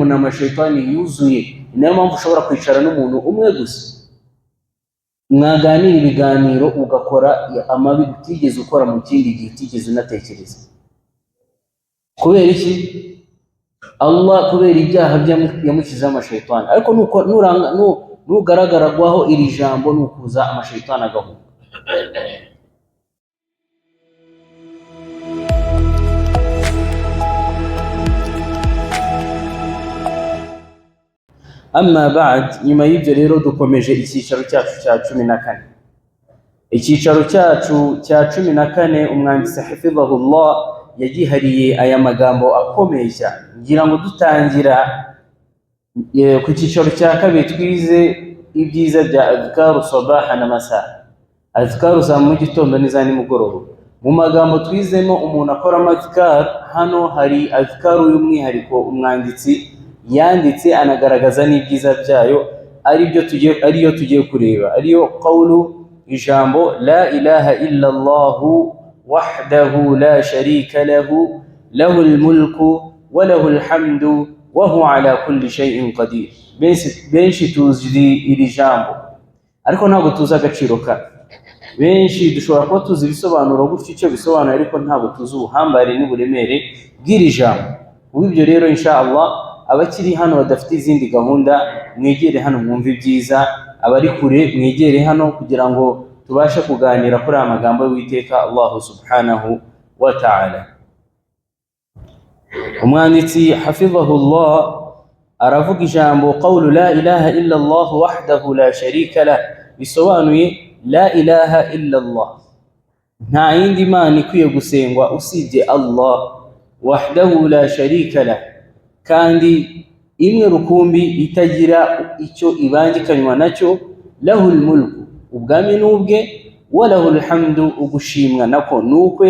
umuntu amashayitani yuzuye. Niyo mpamvu ushobora kwicara n'umuntu umwe gusa mwaganira ibiganiro ugakora amabi utigeze ukora mu kindi gihe utigeze unatekereza. Kubera iki? Allah kubera ibyaha yamushyizeho amashayitani. Ariko nugaragaragwaho iri jambo nukuza amashayitani agahunga. Amma ba'd, nyuma y'ibyo rero dukomeje icyicaro cyacu cya 14. Icyicaro cyacu cya 14 umwanditsi hafidhahullah yagihariye aya magambo akomeye cyane. Ngira ngo dutangira ku cyicaro cya kabiri twize ibyiza bya adhkaru sabaha na masa, adhkaru za mu gitondo n'iza nimugoroba. Mu magambo twizemo umuntu akora adhkar, hano hari adhkaru y'umwihariko umwanditsi yanditse anagaragaza n'ibyiza byayo, ariyo tugiye kureba, ariyo qawlu ijambo la ilaha illa Allah wahdahu la sharika lahu lahul mulku wa lahul hamdu wa huwa ala kulli shay'in qadir. Benshi tuzi iri jambo ariko ntabwo tuzi agaciro ka. Benshi dushobora kuba tuzi ibisobanuro gutyo icyo bisobanura, ariko ntabwo tuzi ubuhambare n'uburemere bw'iri jambo. Ubwo rero inshallah abakiri hano badafite izindi gahunda mwegere hano mwumve ibyiza, abari kure mwegere hano kugira ngo tubashe kuganira kuri amagambo y'Uwiteka Allah subhanahu wa ta'ala. Umwanditsi hafidhahullah aravuga ijambo qawlu la ilaha illa Allah wahdahu la sharika lah, bisobanuye la ilaha illa Allah, nta yindi mana ikwiye gusengwa usibye Allah, wahdahu la sharika lah, kandi imwe rukumbi itagira icyo ibangikanywa nacyo, lahul mulku, ubwami n'ubwe, wa lahul hamdu, ugushimwa nako nukwe,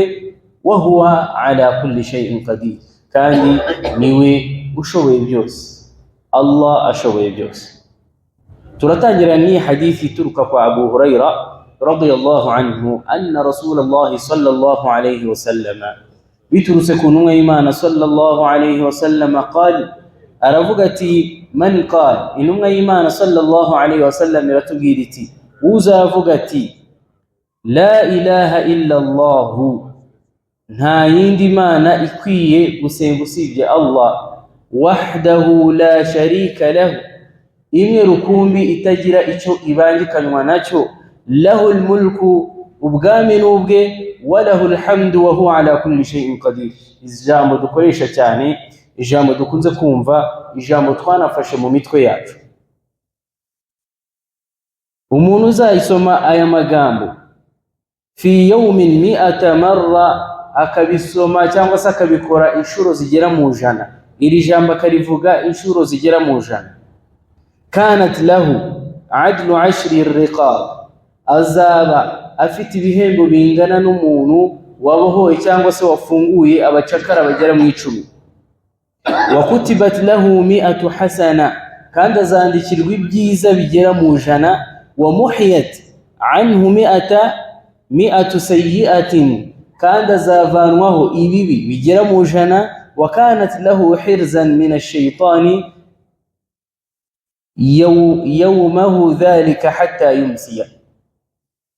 wa huwa ala kulli shay'in qadir, kandi niwe ushoboye byose. Allah ashoboye byose. Turatangira ni hadithi turuka kwa Abu Huraira radiyallahu anhu anna Rasulullah sallallahu alayhi wa sallam, biturutse ku ntumwa y'Imana sallallahu alayhi wa sallam qala, aravuga ati man qala, intumwa y'Imana sallallahu alayhi wa sallam iratubwira iti uzavuga ati la ilaha illa Allah, nta yindi mana ikwiye gusenga usibye Allah, wahdahu la sharika lahu, imwe rukumbi itagira icyo ibangikanywa nacyo, lahul mulku, ubwami n'ubwe, wa lahul hamdu wa huwa ala kulli shay'in qadir. Ijambo dukoresha cyane, ijambo dukunze kumva, ijambo twanafashe mu mitwe yacu. Umuntu uzayisoma aya magambo fi yawmin 100 marra, akabisoma cyangwa se akabikora inshuro zigera mu 100, iri jambo akarivuga inshuro zigera mu 100, kanat lahu adlu 10 riqab, azaba afite ibihembo bingana n'umuntu wabohoye cyangwa se wafunguye abacakara bagera mu 10. Wa kutibat lahu 100 hasana, kandi azandikirwa ibyiza bigera mu 100. Wa muhiyat anhu 100 sayyi'atin, kandi azavanwaho ibibi bigera mu 100. Wa kanat lahu hirzan min ash-shaytani yawmahu dhalika hatta yumsiya,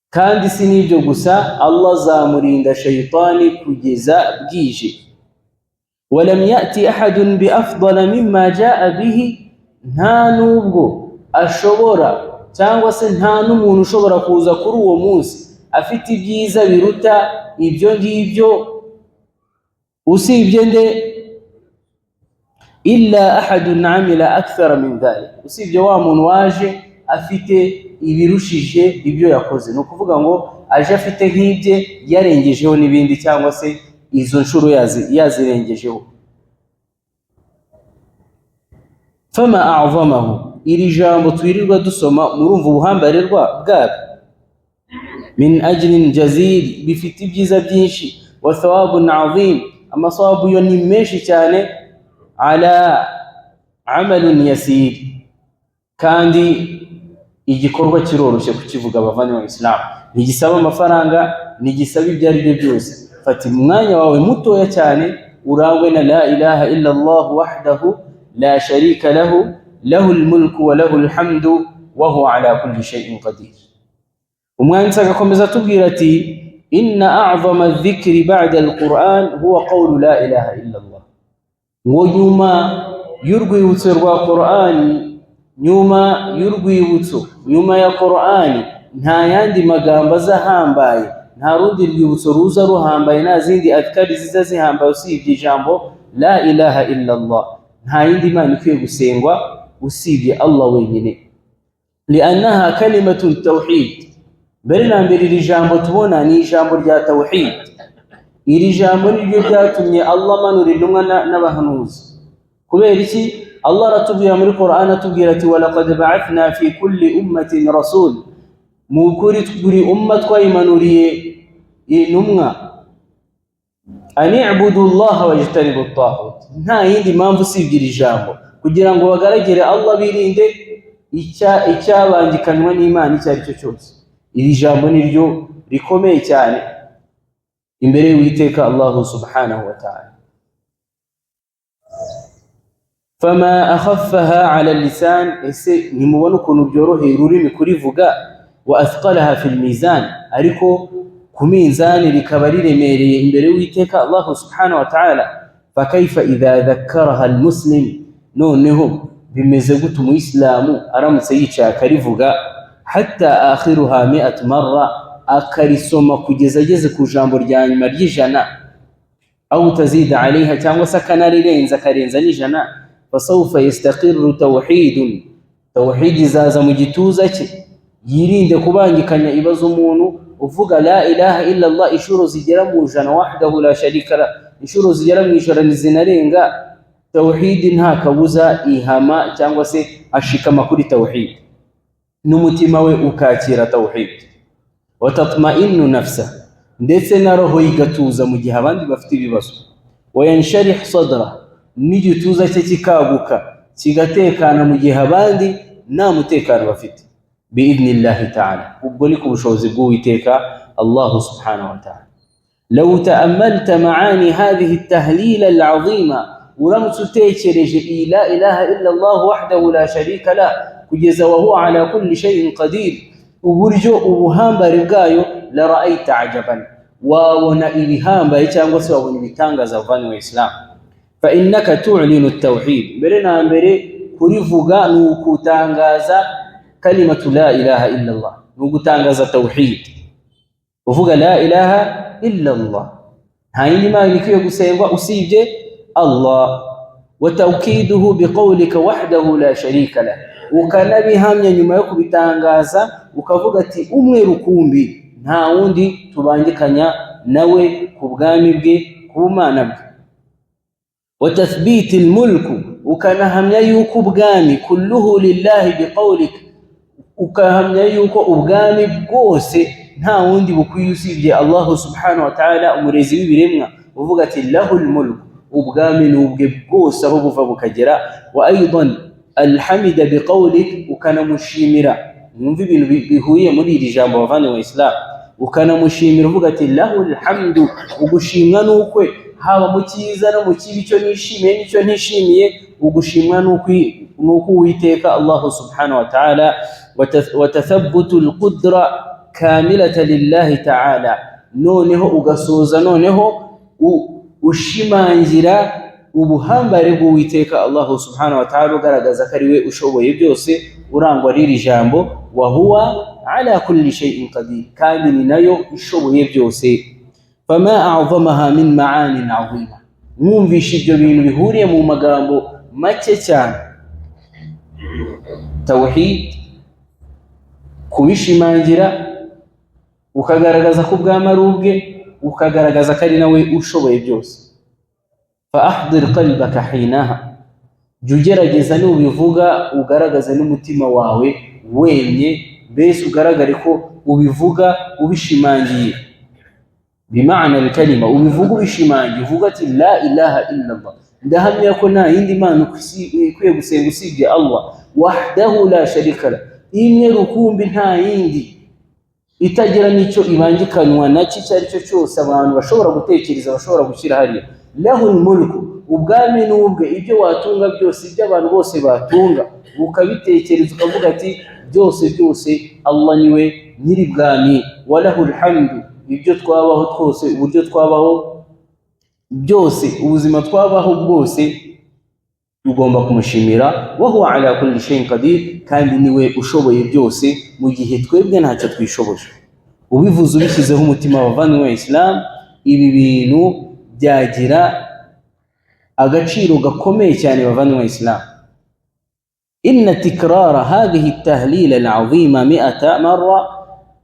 kandi si n'ibyo gusa, Allah azamurinda shaytani kugeza bwije. Walam yati ahadun bi afdala mimma jaa bihi, nta nubwo ashobora cyangwa se nta n'umuntu ushobora kuza kuri uwo munsi afite ibyiza biruta ibyo ngibyo usibye nde, illa ahadun amila akthara min dhalik, usibye wa muntu waje afite ibirushije ibyo yakoze. Ni ukuvuga ngo aje afite nk'ibye yarengejeho n'ibindi, cyangwa se izo nshuro yazirengejeho. Fama a'zamahu, iri jambo twirirwa dusoma murumva ubuhambare bwabwo, min ajrin jazil, bifite ibyiza byinshi, wa thawabun azim, amasawabu yo ni menshi cyane, ala amalun yasir, kandi igikorwa kiroroshye kukivuga. Abavandimwe mu Islam, ntigisaba amafaranga, ntigisaba ibyo ari byo byose. Fata umwanya wawe mutoya cyane urangwe na la ilaha illa Allah wahdahu لا شريك له له الملك وله الحمد وهو على كل شيء قدير. ومؤنسا كما تبيرتي إن أعظم الذكر بعد القرآن هو قول لا إله إلا الله. ونيوما يرغي وتروا قرآن nyuma y'urwibutso nyuma ya Qur'ani nta yandi magambo azahambaye, nta rundi rwibutso ruza ruhambaye, nta zindi adhkari ziza zihambaye usibye ijambo la ilaha illa Allah. nta yindi Imana ikwiye gusengwa usibye Allah wenyine. liannaha kalimatu tawhid, mbere na mbere iri jambo tubona ni ijambo rya tawhid. iri jambo niryo ryatumye Allah manura intumwa n'abahanuzi. kubera iki? Allah aratubwira muri Qur'an atubwira ati walaqad ba'athna fi kulli ummatin rasul, mukuri buri umma twayimanuriye intumwa ani ibudu Allah wajtanibu at-taghut. nta yindi mpamvu usibye iri jambo kugira ngo bagaragire Allah, birinde icyabangikanywa n'Imana icyo ari cyo cyose. iri jambo niryo rikomeye cyane imbere y'Uwiteka Allah subhanahu wa ta'ala. فما أخفها على اللسان نمubona ukuntu byoroheye ururimi kurivuga, وأثقلها في الميزان ariko ku minzani rikaba riremereye imbere y'Uwiteka Allah subhanahu wa ta'ala. فكيف إذا ذكرها المسلم, noneho bimeze gute umuyisilamu aramutse yicaye akarivuga حتى آخرها 100 مرة, akarisoma kugeza ageze ku jambo rya nyuma ry'ijana, أو تزيد عليها cyangwa se akanarirenza akarenza n'ijana. فسوف يستقر توحيد zaza mu gituza cye, yirinde kubangikanya ibibazo umuntu uvuga la ilaha illa Allah inshuro zigera mu jana wahdahu la sharika la, inshuro zigera mu ijana zinarenga. tawhid nta kabuza ihama cyangwa se ashikama kuri tawhid, n'umutima we ukakira tawhid. watatma'innu nafsa, ndetse na roho igatuza mu gihe abandi bafite ibibazo. wayansharih sadra, n'igituza cye kikaguka kigatekana mu gihe abandi nta mutekano bafite. biidhnillahi ta'ala, ubwo ni ku bushobozi bw'Uwiteka Allah subhanahu wa ta'ala. law ta'ammalta ma'ani hadhihi at-tahlila al-'azima, uramutse utekereje la ilaha illa Allah wahdahu la sharika la kugeza wa huwa ala kulli shay'in qadir, uburyo ubuhambare bwayo, la ra'aita ajaban, wabona ibihambaye cyangwa se wabona ibitangaza vani wa Islam. فإنك تعلن التوحيد, برنا mbere kurivuga nukutangaza kalimatu la ilaha illa Allah, nukutangaza tawhid, uvuga la ilaha illa Allah, nta yindi Mana ikwiye gusengwa usibye Allah. wa tawkiduhu biqawlika wahdahu la sharika la, ukanabihamya nyuma yo kubitangaza ukavuga ati umwe rukumbi, nta wundi tubangikanya nawe ku bwami bwe, ku Mana bwe. وتثبيت الملك, ukanahamya yuko ubwami kulluhu lillahi biqawlik, ukahamya yuko ubwami bwose nta wundi bukwiye usibye Allah subhanahu wa ta'ala, umurezi w'ibiremwa. uvuga ati lahul mulk, ubwami n'ubwe bwose aho buva bukagera. wa aidan alhamida biqawlik, ukanamushimira. mwumva ibintu bihuye muri iri jambo bavane wa Islam. ukanamushimira uvuga ati lahul hamdu, ugushimwa n'ukwe haba mu cyiza no mu kibi, cyo nishimiye n'icyo ntishimiye, ugushimwa n'uko Uwiteka Allah subhanahu wa ta'ala. wa tathabbutu al-qudra kamilata lillahi ta'ala, noneho ugasoza noneho ushimangira ubuhambare bw'Uwiteka Allah subhanahu wa ta'ala, ugaragaza ko ari we ushoboye byose, urangwa n'iri jambo wa huwa ala kulli shay'in qadir, kandi ni nayo ishoboye byose. فما أعظمها من معاني عظيمة, mwumvisha ibyo bintu bihuriye mu magambo make cyane. tawhid, kubishimangira, ukagaragaza ko ubwami ari ubwe, ukagaragaza ko ari nawe ushoboye byose. فأحضر قلبك حينها, jya ugerageza nubivuga ugaragaza n'umutima wawe wemye, mbese ugaragare ko ubivuga ubishimangiye. بمعنى الكلمة, ubivuga ubishimangiye, uvuga ati la ilaha illa Allah, ndahamya ko nta yindi Mana ikwiye gusenga usibye Allah, wahdahu la sharika la, imwe rukumbi, nta yindi, itagira n'icyo ibangikanywa nacyo icyo ari cyo cyose abantu bashobora gutekereza, bashobora gushyira hariya. lahul mulku, ubwami n'ubwe, ibyo watunga byose, ibyo abantu bose batunga, ukabitekereza ukavuga ati byose Allah niwe nyiri bwami, walahul hamdu, ibyo twabaho twose, uburyo twabaho byose, ubuzima twabaho bwose ugomba kumushimira, wa huwa ala kulli shay'in qadir, kandi niwe ushoboye byose mu gihe twebwe ntacyo twishoboje. Ubivuze ubishyizeho umutima wavanywe wa Islam, ibi bintu byagira agaciro gakomeye cyane bavanywe wa Islam. Inna tikrara hadhihi at-tahlil al-azima 100 marra,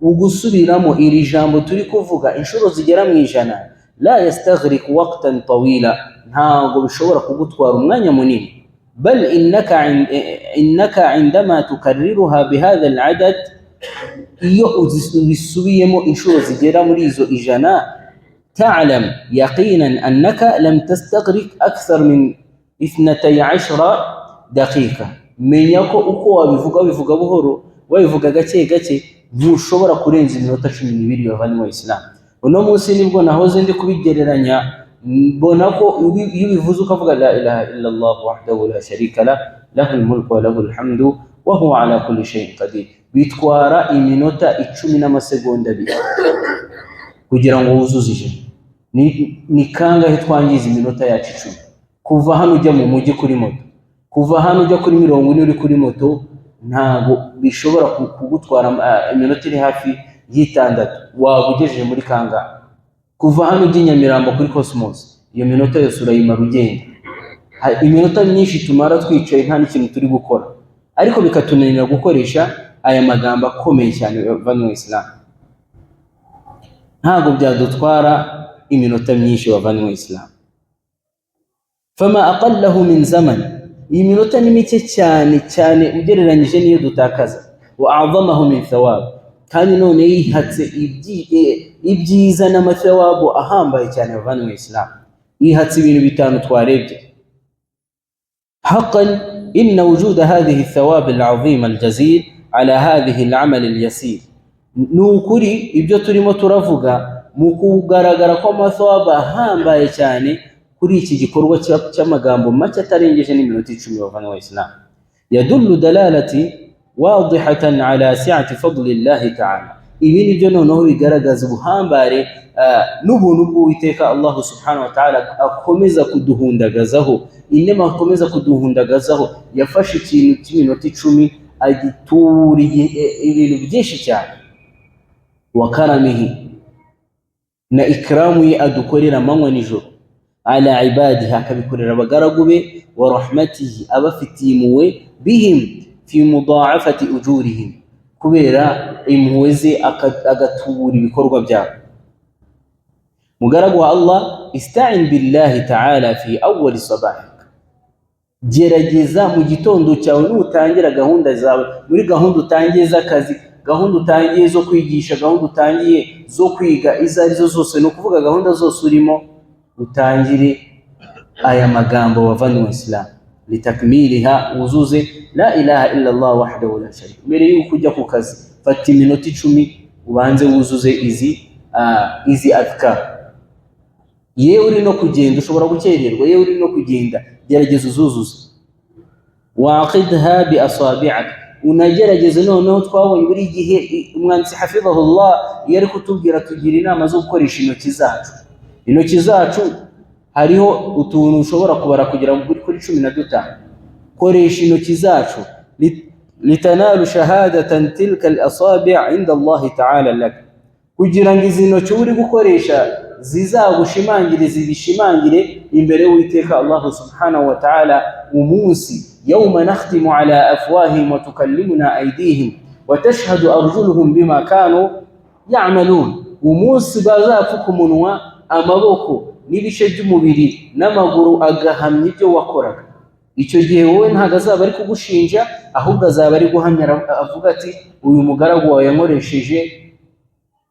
ugusubiramo iri jambo turi kuvuga inshuro zigera mu ijana, la yastaghriq waqtan tawila, ntago bishobora kugutwara umwanya munini. Bal innaka indama tukarriruha bihadha al-adad, iyo uzisubiyemo inshuro zigera muri izo ijana, ta'lam yaqinan annaka lam tastaghriq akthar min 12 daqiqa, menya ko uko wabivuga buhoro, wabivuga gake gake, ntushobora kurenza iminota 12 bavanywe Islam. Uno munsi nibwo nahoze ndi kubigereranya, mbona ko iyo bivuze ukavuga la ilaha illa Allah wahdahu la sharika lah, lahul mulku wa lahul hamdu wa huwa ala kulli shay'in qadir, bitwara iminota 10 n'amasegonda 2 kugira ngo wuzuzije. Ni kangahe twangiza iminota yacu 10? Kuva hano ujya mu mujyi kuri moto, kuva hano ujya kuri 40 uri kuri moto, ntago bishobora kugutwara iminota iri hafi y'itandatu, wabugejeje muri kangahe? Kuva hano ujya Nyamirambo kuri Cosmos, iyo minota yose urayimara ugenda. Iminota myinshi tumara twicaye nta n'ikintu turi gukora, ariko bikatunanira gukoresha aya magambo akomeye cyane bavanywe Islam. Ntago byadutwara iminota myinshi bavanywe Islam. Fama aqallahu min zaman, iyi minota ni mike cyane ugereranyije niyo dutakaza. Wa a'zamahu min thawab, kandi none yihatse ibyiza n'amathawabu ahambaye cyane bavanywe Islam. Yihatse ibintu bitanu twarebye. Haqqan inna wujuda hadhihi athawab al'azima al-jazil ala hadhihi al-amal al-yasir, nukuri ibyo turimo turavuga mu kugaragara ko amathawabu ahambaye cyane kuri iki gikorwa cy'amagambo make atarengeje n'iminota 10 bavanywe Islam. Yadullu dalalati wadihatan ala si'ati fadlillahi ta'ala, ibi nibyo noneho bigaragaza ubuhambare n'ubuntu bw'Uwiteka Allah subhanahu wa ta'ala akomeza kuduhundagazaho, inema akomeza kuduhundagazaho. Yafashe ikintu cy'iminota 10 agitura ibintu byinshi cyane. Wa karamihi, na ikramu ye adukorera amanywa nijoro, ala ibadihi, akabikorera abagaragu be, wa rahmatihi, abafitiye impuhwe, bihim fi mudha'afati ujurihim, kubera impuhwe ze agatubura ibikorwa byabo. Mugaragu wa Allah, ista'in billahi ta'ala fi awwal sabahik, gerageza mu gitondo cyawe nutangira gahunda zawe, muri gahunda utangiye z'akazi, gahunda utangiye zo kwigisha, gahunda utangiye zo kwiga, izo arizo zose, no kuvuga gahunda zose urimo, utangire aya magambo bavanywe Islam. Litakmiliha, uzuze la ilaha illa Allah wahdahu la sharika. Mbere yuko ujya ku kazi, fata iminota 10 ubanze wuzuze izi adhkar. Yewe uri no kugenda, ushobora gukererwa, yewe uri no kugenda, gerageza uzuzuze. Waqidha bi asabi'ak, unagerageze noneho. Twabonye buri gihe umwanditsi hafidhahullah yari kutubwira tugira inama zo gukoresha intoki zacu. Intoki zacu hariho utuntu ushobora kubara kugira kuri 15. Koresha intoki zacu, litanalu shahadatan tilka al-asabi' inda Allah ta'ala lak, kugira ngo izi ntoki uri gukoresha zizagushimangire, zibishimangire imbere y'Uwiteka Allah subhanahu wa ta'ala umunsi. Yawma nakhtimu ala afwahihim wa tukallimuna aydihim wa tashhadu arjuluhum bima kanu ya'malun, umunsi bazapfuka umunwa, amaboko n'ibishe by'umubiri n'amaguru agahamya ibyo wakoraga. Icyo gihe wowe ntago azaba ari kugushinja, ahubwo azaba ari guhamya, avuga ati uyu mugaragu wawe yankoresheje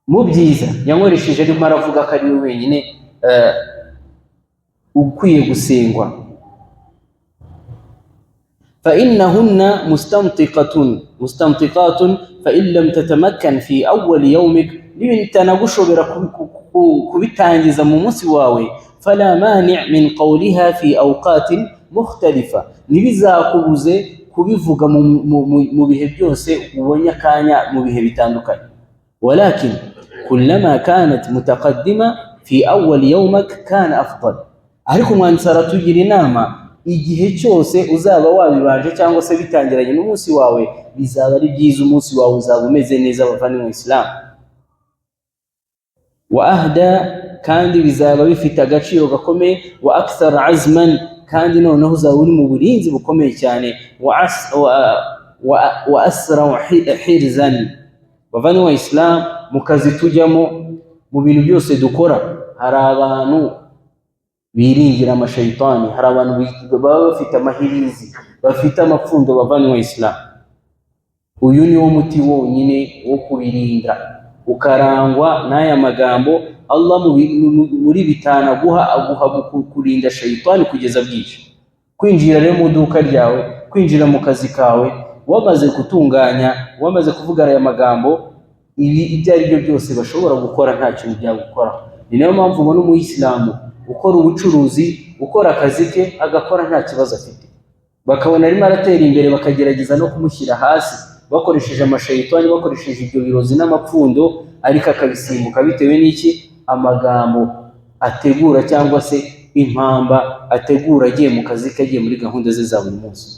mu byiza, yankoresheje arimo aravuga ko ari we wenyine ukwiye gusengwa. Fa innahunna mustamtiqatun fa in lam tatamakkan fi awwal yawmik, bitanagushobora kubitangiza mu munsi wawe, فلا مانع من قولها في أوقات مختلفة نبيزاكوزي kubivuga mu bihe byose ubonye akanya mu bihe bitandukanye ولكن كلما كانت متقدمة في أول يومك كان أفضل ariko mwansara tugira inama igihe cyose uzaba wabibanje cyangwa se bitangiranye n'umunsi wawe bizaba ari byiza umunsi wawe uzaba umeze neza bavandimwe mu Islam wa ahda kandi bizaba bifite agaciro gakomeye wa akthar azman kandi noneho uzaba uri mu burinzi bukomeye cyane wa asra hirzan bavandimwe mu Islam mu kazi tujyamo mu bintu byose dukora hari abantu biringira amashayitani hari abantu baba bafite amahirizi bafite amapfundo bavandimwe mu Islam uyu ni wo muti wonyine wo kubirinda ukarangwa n'aya magambo Allah muri bitana aguha kurinda shayitani kugeza bwije kwinjira rero mu duka ryawe kwinjira mu kazi kawe wamaze gutunganya wamaze kuvuga aya magambo ibi ibyo ari byo byose bashobora gukora nta kintu byagukora ni nayo mpamvu ubona umuyisilamu ukora ubucuruzi ukora akazi ke agakora nta kibazo afite bakabona arimo aratera imbere bakagerageza no kumushyira hasi bakoresheje amashayitani bakoresheje ibyo birozi n'amapfundo ariko akabisimbuka bitewe n'iki amagambo ategura cyangwa se impamba ategura agiye mu kazi ke agiye muri gahunda ze za buri munsi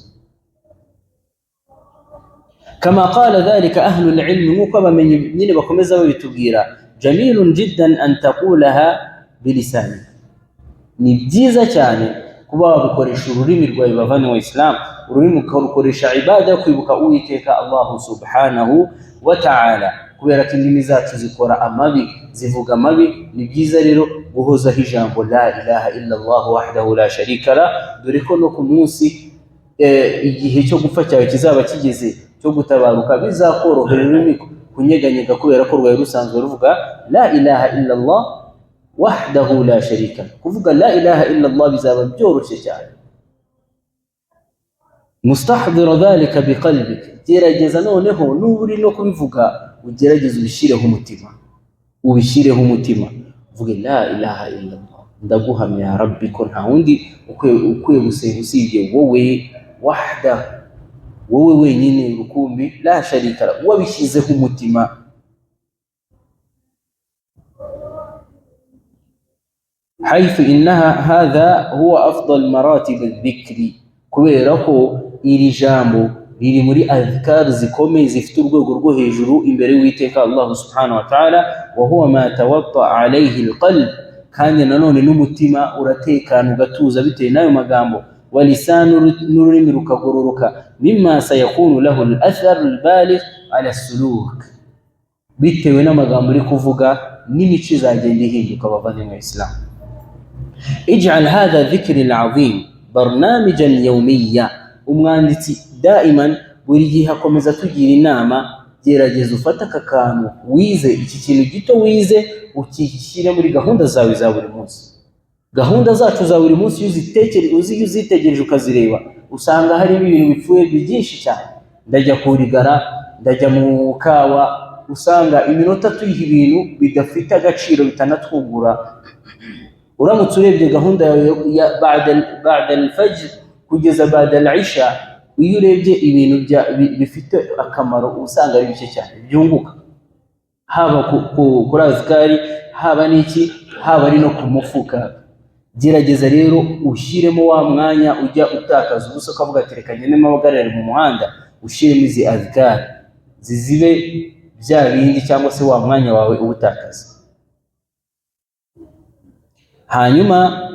كما قال ذلك أهل العلم مقابا من يني بكمزة وبتبيرا جميل جدا أن تقولها بلسانك نبجيزة cyane kuba bikoresha ururimi rwawe bavani wa Islam ururimi ukoresha ibada kwibuka Uwiteka Allah subhanahu wa ta'ala kubera ko indimi zacu zikora amabi zivuga amabi ni byiza rero guhozaho ijambo la ilaha illa Allah wahdahu la sharika la dore ko no ku munsi igihe cyo gupfa cyawe kizaba kigeze cyo gutabaruka bizakorohera ururimi kunyeganyega kubera ko rwawe rusanzwe ruvuga la ilaha illa Allah wahdahu la sharika kuvuga la ilaha illa Allah bizaba byoroshye cyane mustahdira dhalika biqalbik gerageza noneho nuburi no kubivuga ugerageza ubishireho umutima uvuge la ilaha illa Allah ndaguhamya ya rabbi ko nta wundi ukwiye gusenga usibye wowe wahda wowe wenyine rukumbi la sharika la wabishyizeho umutima حيث إنها هذا هو أفضل مراتب الذكر كويركو إلي جامو إلي مري أذكار زكومي زفتر قرقو هجرو إمبري ويتك الله سبحانه وتعالى وهو ما توطأ عليه القلب كان ينالون نمتما ورتيكا نغتوز بتينا يمغامو ولسان نرمرك قرورك مما سيكون له الأثر البالغ على السلوك بتينا مغامو لكفوغا نمشي زاجنده كبابان الإسلام اجعل هذا الذكر العظيم برنامجا يوميا umwanditsi دائما buri gihe akomeza tugira inama gerageza ufataka kantu wize iki kintu gito wize ukishyire muri gahunda zawe za buri munsi gahunda zacu za buri munsi uzitegereje ukazireba usanga hari ibintu bipfuye byinshi cyane ndajya kurigara ndajya mu kawa usanga iminota tuyiha ibintu bidafite agaciro bitanatwungura uramutse urebye gahunda ya ba'da al-fajr kugeza ba'da al-isha iyo urebye ibintu bifite akamaro usanga ari bike cyane byunguka haba kuri azkari haba n'iki haba ari no ku mufuka gerageza rero ushyiremo wa mwanya ujya utakaza ubusa ukavuga ati reka ngende mpagarare mu muhanda ushyiremo izi azkari zizibe bya bindi cyangwa se wa mwanya wawe ubutakaza hanyuma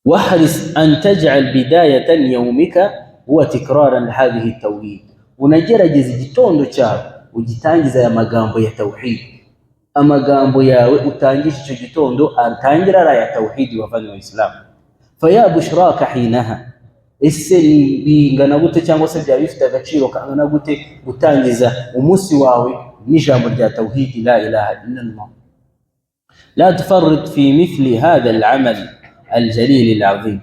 واحرص أن تجعل بداية يومك هو تكرارا لهذه التوحيد unagerageza igitondo cyawe ugitangiza aya magambo ya tauhid amagambo yawe utangisha icyo gitondo atangira aya tauhid wavanye mu Islam faya bushraka hinaha ese ni bingana gute cyangwa se bya bifite agaciro kangana gute gutangiza umunsi wawe n'ijambo rya tauhid la ilaha illa Allah لا تفرط في مثل هذا العمل الجليل العظيم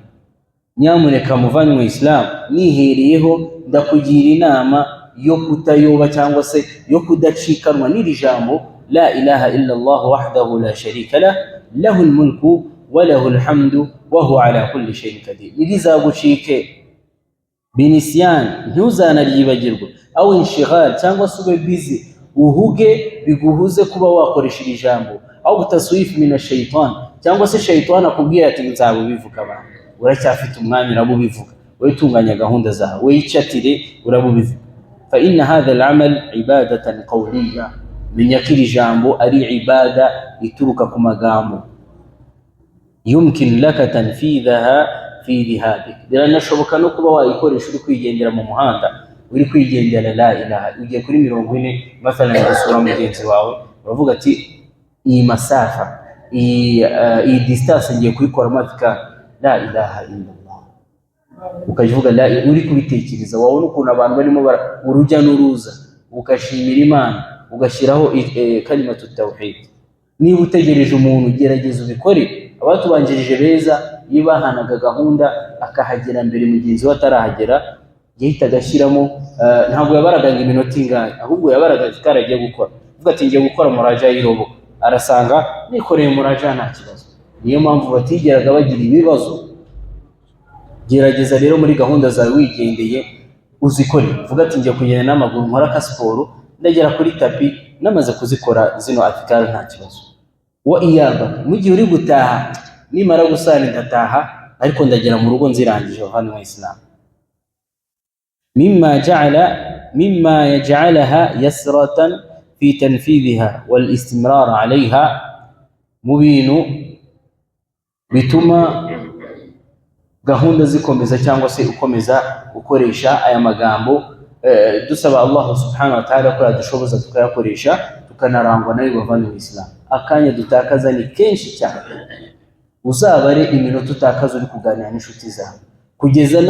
nyamuneka muvanywe mu Islam nihiriyeho ndakugira inama yo kutayoba cyangwa se yo kudacikanwa n'iri jambo la ilaha illa Allah wahdahu la sharika la lahu almulku wa lahu alhamdu wa huwa ala kulli shay'in qadir. Irizagucike binisyan, ntuzanaryibagirwa, au inshighal, cyangwa se ube busy uhuge biguhuze kuba wakoresha iri jambo, au taswif min ash-shaytan, cyangwa se shaytan akubwiye ati nzabe bivuga abantu, uracyafite umwanya urabubivuga, wowe tunganya gahunda zawe, wowe icatire urabubivuga. Fa inna hadha al-amal ibadatan qawliya, menya ko iri jambo ari ibada ituruka ku magambo. Yumkin laka tanfidhaha fi dhihabik, biranashoboka no kuba wayikoresha uri kwigendera mu muhanda, uri kwigendera la ilaha, ugiye kuri 40 mathalan gusura mugenzi wawe, uravuga ati iyi masafa, iyi distance ngiye kuyikora matika la ilaha illallah, ukavuga la, uri kubitekereza wawe n'ukuntu abantu barimo urujya n'uruza, ukashimira Imana, ugashyiraho kalimatu tawhid. Niba utegereje umuntu, gerageza ubikore. Abatubanjirije beza iyo bahanaga gahunda akahagera mbere mugenzi we atarahagera, yahita agashyiramo, ntabwo yabaraga iminota ingahe, ahubwo yabaraga ikara agiye gukora. Uvuga ati ngiye gukora muraja y'irobo, arasanga nikoreye muraja nta kibazo. Niyo mpamvu batigeraga bagira ibibazo. Gerageza rero muri gahunda zawe wigendeye uzikore. Uvuga ati ngiye kugenda n'amaguru, nkora ka siporo, ndagera kuri tapi namaze kuzikora zino afikari nta kibazo. Wa iyaba mu gihe uri gutaha, nimara gusana ndataha ariko ndagera mu rugo nzirangije hano mu Islam. mimma yaj'alaha yasratan fi tanfidhiha wal istimrar 'alayha, mu bintu bituma gahunda zikomeza cyangwa se ukomeza ukoresha aya magambo. Dusaba Allah subhanahu wa ta'ala ko yadushoboza tukayakoresha, tukanarangwa nayo bavana mu Islam. Akanya dutakaza ni kenshi cyane, uzabare iminota utakaza uri kuganira n'inshuti zawe, kugeza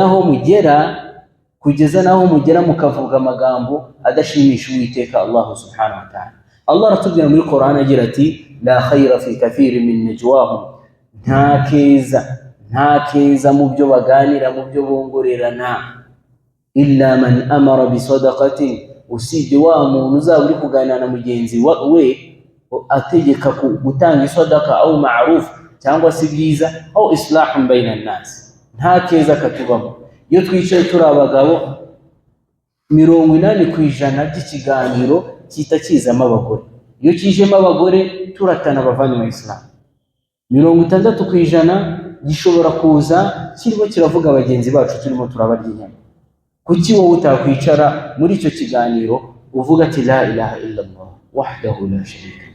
naho mugera mukavuga amagambo adashimisha Uwiteka Allah subhanahu wa ta'ala. Allah aratubwira muri Qur'an agira ati la khayra fi kathirin min najwahum, nta keza mu byo baganira, mu byo bongorerana, illa man amara bi sadaqatin, usibye wa muntu uzaba uri kuganira na mugenzi we ategeka gutanga sadaka au ma'ruf, cyangwa si byiza, au islahun bayna an-nas. Nta keza katubamo iyo twicaye turi abagabo 80% by'ikiganiro kita kizamo abagore, iyo kijemo abagore turatana bavanye mu Islam. 60% gishobora kuza kirimo kiravuga abagenzi bacu turimo turabarya inyama. Kuki wowe utakwicara muri icyo kiganiro uvuga ati la ilaha illa Allah wahdahu la sharika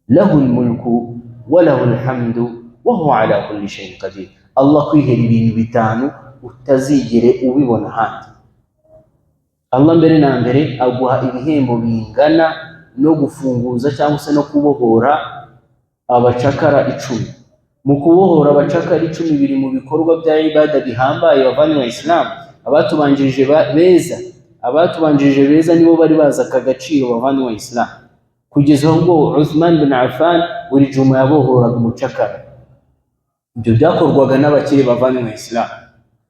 lahu almulku wa lahu alhamdu wa huwa ala kulli shay'in qadir. Allah kwihera ibintu bitanu utazigere ubibona handi. Allah mbere na mbere aguha ibihembo bingana no gufunguza cyangwa se no kubohora abacakara 10. Mu kubohora abacakara 10 biri mu bikorwa bya ibada bihambaye bavanye mu Islam. Abatubanjirije beza nibo bari baza akagaciro bavanye mu Islam, kugeza ubwo Uthman bin Affan buri juma yabohoraga umucakara. Ibyo byakorwaga n'abakire bavanye mu Islam.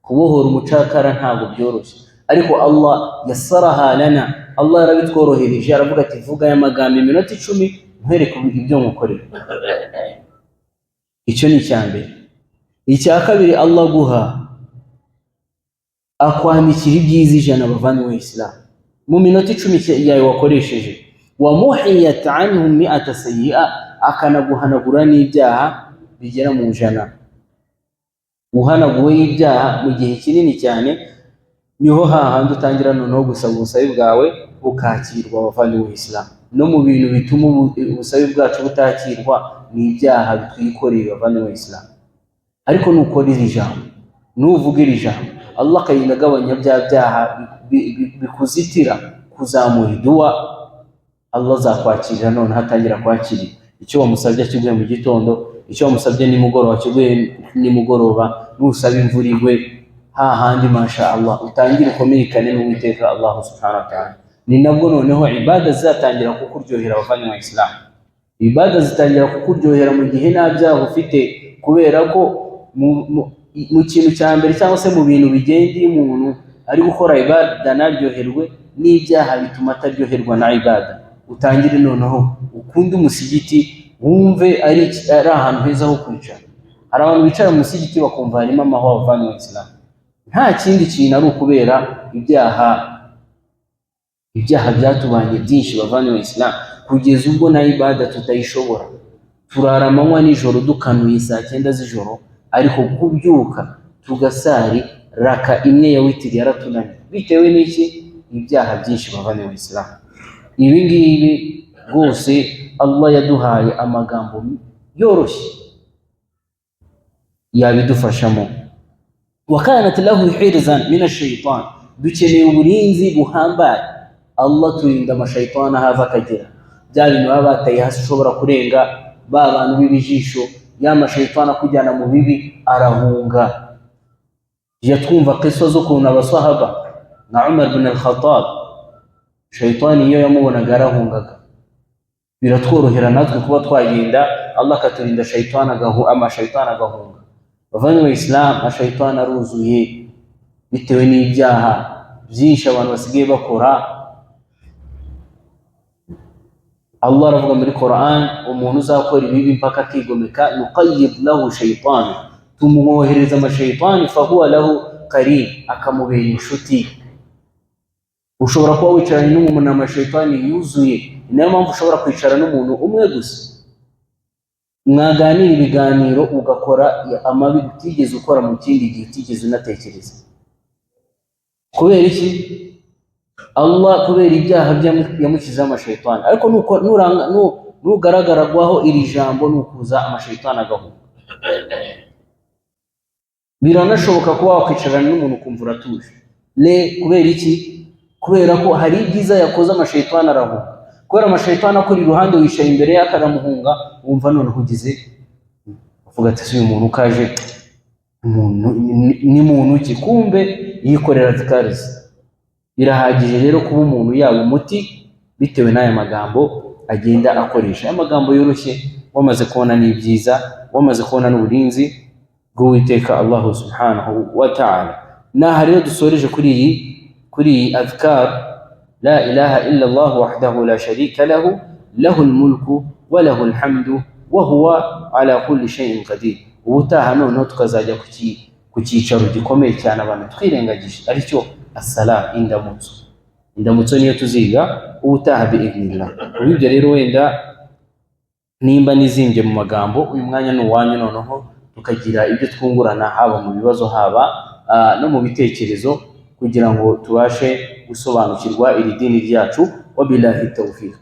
Kubohora umucakara ntabwo byoroshye, ariko Allah yassaraha lana, Allah yarabitworohereje, aravuga ati vuga aya magambo iminota 10 nkwereke ibyo mukorera. Icyo ni cyambere. Icya kabiri, Allah guha akwandikira ibyiza 100 bavanye mu Islam mu minota 10 yawe wakoresheje. Wa muhiyat anhum 100 sayyi'a, akanaguhanagura n'ibyaha bigera mu 100. Uhanaguwe ibyaha mu gihe kinini cyane, niho hahandi utangira noneho gusaba ubusabe bwawe bukakirwa bavanye mu Islam. No mu bintu bituma ubusabe bwacu butakirwa ni ibyaha bitwikoreye bavanye mu Islam. Ariko nukora iri jambo, nuvuga iri jambo, Allah kayinagabanya bya byaha bikuzitira kuzamura dua, Allah zakwakirira none hatangira kwakira icyo wamusabye kiguye mu gitondo, icyo wamusabye nimugoroba kiguye nimugoroba, nusaba imvura igwe hahandi masha Allah utangira ukomerekane n'Uwiteka Allah subhanahu wa ta'ala. Ni nabwo noneho ibada zatangira kukuryohera bavanye mu Islam. Ibada zitangira kukuryohera mu gihe nta byaha ufite, kubera ko mu kintu cya mbere cyangwa se mu bintu bigenda iyo umuntu ari gukora ibada naryoherwe, n'ibyaha bituma ataryoherwa na ibada. Utangire noneho ukunde umusigiti, wumve ari ahantu heza ho kwicara. Hari abantu bicara mu musigiti bakumva harimo amahoro avanye mu Islam, nta kindi kintu ari ukubera ibyaha byatubanye byinshi bavanye mu Islam, kugeza ubwo na ibada tutayishobora. Turara amanywa nijoro dukanuye saa 9 z'ijoro, ariko kubyuka tugasari raka imwe ya witiri yaratunaniye. Bitewe n'iki? Ibyaha byinshi bavanye mu Islam. Ibi ngibi rwose Allah yaduhaye amagambo yoroshye yabidufashamo. Wakanat lahu hirzan min ash-shaytan, dukeneye uburinzi buhambaye. Allah turinda amashaytana hava akagera, bya bintu baba bataye hasi ushobora kurenga, ba bantu b'ibijisho, ya mashaytana kujyana mu bibi arahunga. Twumva qissa z'ukuntu abasahaba na Umar bin al-Khattab, shaytani iyo yamubonaga arahungaga. Biratworohera natwe kuba twagenda, Allah akaturinda shaytana amashaytana agahunga. Bavanye mu Islam, amashaytana aruzuye bitewe n'ibyaha byinshi abantu basigaye bakora. Allah aravuga muri Quran, umuntu uzakora ibibi mpaka akigomeka, nuqayyid lahu shaytan, tumwohereza amashaytani fahuwa lahu qarin, akamubera inshuti. Ushobora kuba wicaranye n'umuntu amashaytani yuzuye, niyo mpamvu ushobora kwicara n'umuntu umwe gusa, mwaganira ibiganiro ugakora amabi utigeze ukora mu kindi gihe utigeze unatekereza. Kubera iki? Allah kubera ibyaha yamushyizeho amashaytani. Ariko nugaragaraho iri jambo nukuza amashaytani agahunga. Biranashoboka kuba wakwicarana n'umuntu ukumva uratuje. Kubera iki? Kubera ko hari ibyiza yakoze amashaytani arahunga. Kubera amashaytani akuri iruhande wicaye imbere yakaramuhunga, wumva none ugize uvuga ati si uyu muntu kaje ni muntu ki? Kumbe yikorera zikarize. Birahagije rero kuba umuntu yaba umuti bitewe n'aya magambo agenda akoresha. Aya magambo yoroshye, wamaze kubona n'ibyiza, wamaze kubona n'uburinzi bw'Uwiteka Allah subhanahu wa ta'ala. Naha rero dusoreje kuri iyi adhkar, la ilaha illa Allah wahdahu la sharika lahu, lahul mulku wa lahul hamdu wa huwa ala kulli shay'in qadir. Ubutaha noneho tukazajya ku cyicaro gikomeye cyane abantu twirengagije, aricyo assalam, indamutso niyo tuziga ubutaha bi'idhnillah. Ibyo rero wenda nimba nizimbye mu magambo, uyu mwanya ni uwanyu noneho tukagira ibyo twungurana, haba mu bibazo haba no mu bitekerezo, kugira ngo tubashe gusobanukirwa iri dini ryacu. Wabillahi tawfiq.